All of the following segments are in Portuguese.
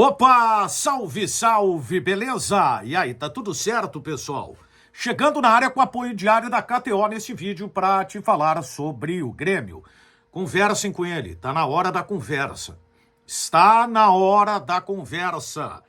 Opa, salve, salve, beleza? E aí, tá tudo certo, pessoal? Chegando na área com apoio diário da KTO nesse vídeo para te falar sobre o Grêmio. Conversem com ele, tá na hora da conversa. Está na hora da conversa.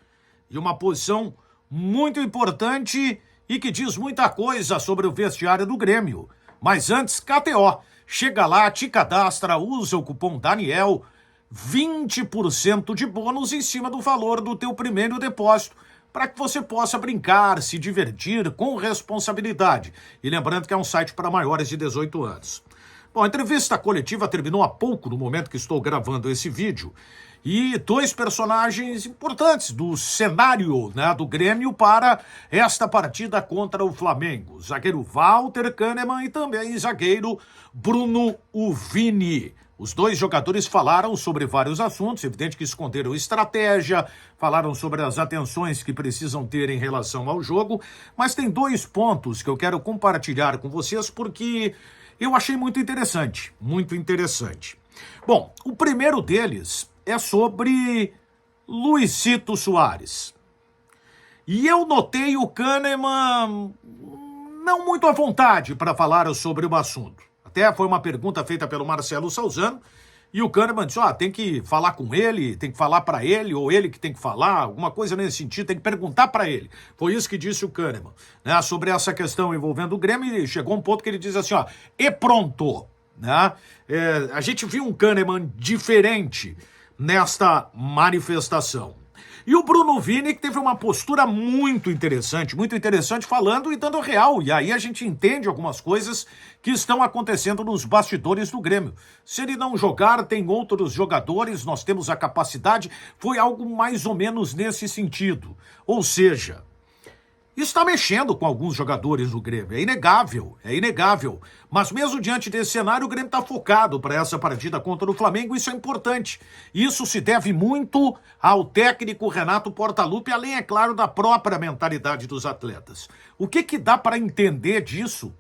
E uma posição muito importante e que diz muita coisa sobre o vestiário do Grêmio. Mas antes, KTO. Chega lá, te cadastra, usa o cupom Daniel, 20% de bônus em cima do valor do teu primeiro depósito, para que você possa brincar, se divertir com responsabilidade. E lembrando que é um site para maiores de 18 anos. Bom, a entrevista coletiva terminou há pouco, no momento que estou gravando esse vídeo, e dois personagens importantes do cenário, do Grêmio para esta partida contra o Flamengo. Zagueiro Walter Kahneman e também zagueiro Bruno Uvini. Os dois jogadores falaram sobre vários assuntos, evidente que esconderam estratégia, falaram sobre as atenções que precisam ter em relação ao jogo, mas tem dois pontos que eu quero compartilhar com vocês porque eu achei muito interessante, muito interessante. Bom, o primeiro deles é sobre Luizito Soares. E eu notei o Kahneman não muito à vontade para falar sobre o assunto. Até foi uma pergunta feita pelo Marcelo Salzano, e o Kahneman disse, tem que falar com ele, tem que falar para ele, ou ele que tem que falar, alguma coisa nesse sentido, tem que perguntar para ele. Foi isso que disse o Kahneman, sobre essa questão envolvendo o Grêmio, e chegou um ponto que ele diz assim, e pronto, a gente viu um Kahneman diferente nesta manifestação. E o Bruno Uvini, que teve uma postura muito interessante falando e dando real. E aí a gente entende algumas coisas que estão acontecendo nos bastidores do Grêmio. Se ele não jogar, tem outros jogadores, nós temos a capacidade. Foi algo mais ou menos nesse sentido. Ou seja, está mexendo com alguns jogadores do Grêmio, é inegável. Mas mesmo diante desse cenário, o Grêmio está focado para essa partida contra o Flamengo, isso é importante. Isso se deve muito ao técnico Renato Portaluppi, além, é claro, da própria mentalidade dos atletas. O que dá para entender disso?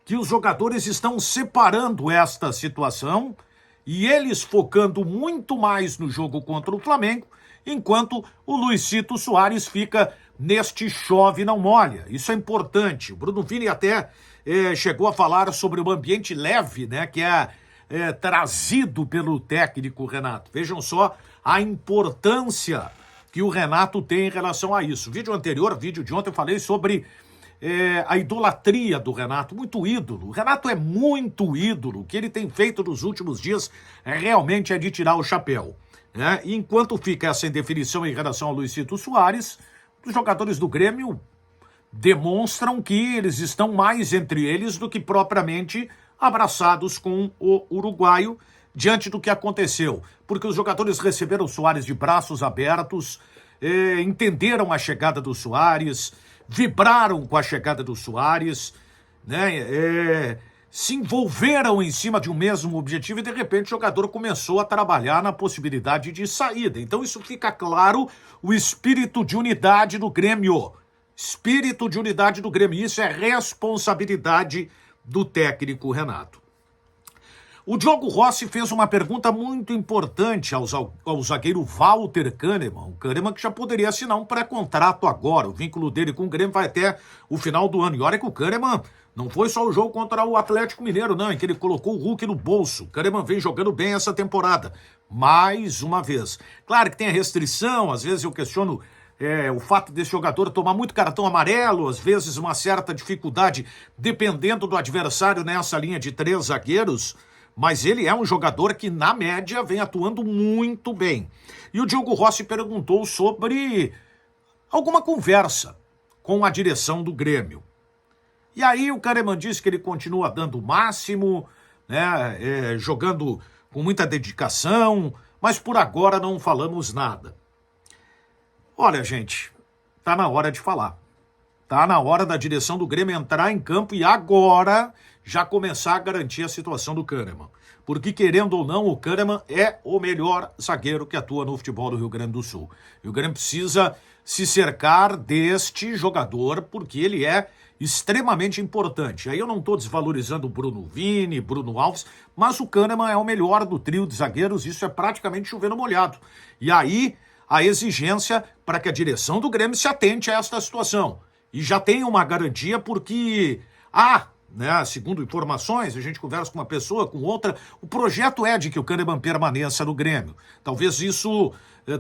Que os jogadores estão separando esta situação e eles focando muito mais no jogo contra o Flamengo, enquanto o Luizito Soares fica neste chove não molha. Isso é importante. O Bruno Uvini até chegou a falar sobre o ambiente leve, que é trazido pelo técnico Renato. Vejam só a importância que o Renato tem em relação a isso. Vídeo de ontem, eu falei sobre a idolatria do Renato, muito ídolo. O Renato é muito ídolo. O que ele tem feito nos últimos dias realmente é de tirar o chapéu. E enquanto fica essa indefinição em relação ao Luizito Soares, os jogadores do Grêmio demonstram que eles estão mais entre eles do que propriamente abraçados com o uruguaio diante do que aconteceu. Porque os jogadores receberam o Soares de braços abertos, entenderam a chegada do Soares, vibraram com a chegada do Soares, se envolveram em cima de um mesmo objetivo e, de repente, o jogador começou a trabalhar na possibilidade de saída. Então, isso fica claro, o espírito de unidade do Grêmio. Espírito de unidade do Grêmio. Isso é responsabilidade do técnico Renato. O Diogo Rossi fez uma pergunta muito importante ao zagueiro Walter Kahneman. O Kahneman que já poderia assinar um pré-contrato agora. O vínculo dele com o Grêmio vai até o final do ano. E olha que o Kahneman não foi só o jogo contra o Atlético Mineiro, não, em que ele colocou o Hulk no bolso. O Kahneman vem jogando bem essa temporada. Mais uma vez. Claro que tem a restrição, às vezes eu questiono o fato desse jogador tomar muito cartão amarelo, às vezes uma certa dificuldade, dependendo do adversário nessa linha de 3 zagueiros, mas ele é um jogador que, na média, vem atuando muito bem. E o Diogo Rossi perguntou sobre alguma conversa com a direção do Grêmio. E aí o Kahneman disse que ele continua dando o máximo, jogando com muita dedicação, mas por agora não falamos nada. Olha, gente, tá na hora de falar. Tá na hora da direção do Grêmio entrar em campo e agora já começar a garantir a situação do Kahneman. Porque, querendo ou não, o Kahneman é o melhor zagueiro que atua no futebol do Rio Grande do Sul. E o Grêmio precisa se cercar deste jogador porque ele é extremamente importante. Aí eu não estou desvalorizando o Bruno Uvini, Bruno Alves, mas o Kahneman é o melhor do trio de zagueiros, isso é praticamente chover no molhado. E aí a exigência para que a direção do Grêmio se atente a esta situação. E já tem uma garantia porque né, segundo informações, a gente conversa com uma pessoa, com outra, o projeto é de que o Kahneman permaneça no Grêmio. Talvez isso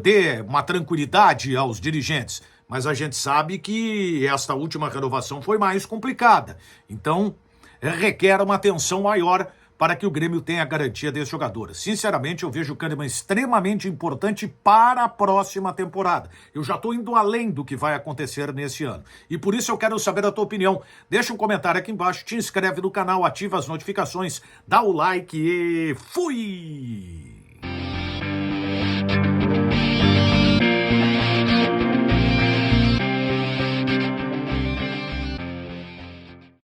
dê uma tranquilidade aos dirigentes, mas a gente sabe que esta última renovação foi mais complicada. Então, requer uma atenção maior para que o Grêmio tenha a garantia desse jogador. Sinceramente, eu vejo o Kahneman extremamente importante para a próxima temporada. Eu já estou indo além do que vai acontecer nesse ano. E por isso eu quero saber a tua opinião. Deixa um comentário aqui embaixo, te inscreve no canal, ativa as notificações, dá o like e fui!